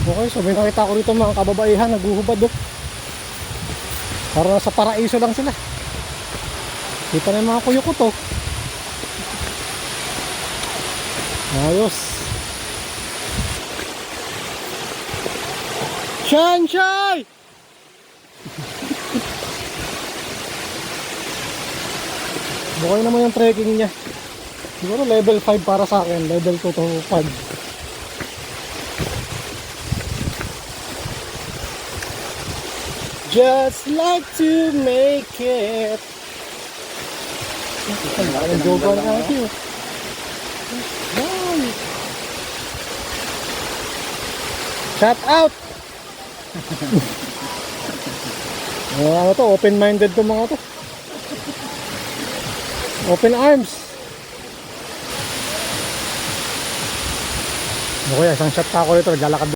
Okay, so may nakita ko rito mga kababaihan naghuhubad oh. Para nasa paraiso lang sila. Kita na yung mga kuyo ko to. Ayos. Shanshay! Bukay naman yung trekking niya. Siguro level 5 para sa akin. Level 2 to 5. Just like to make it. Ang jowa na natin. Shout out! Ano to? Open-minded to mga to. Open arms. Okay, isang shot pa ako rito. Naglalakad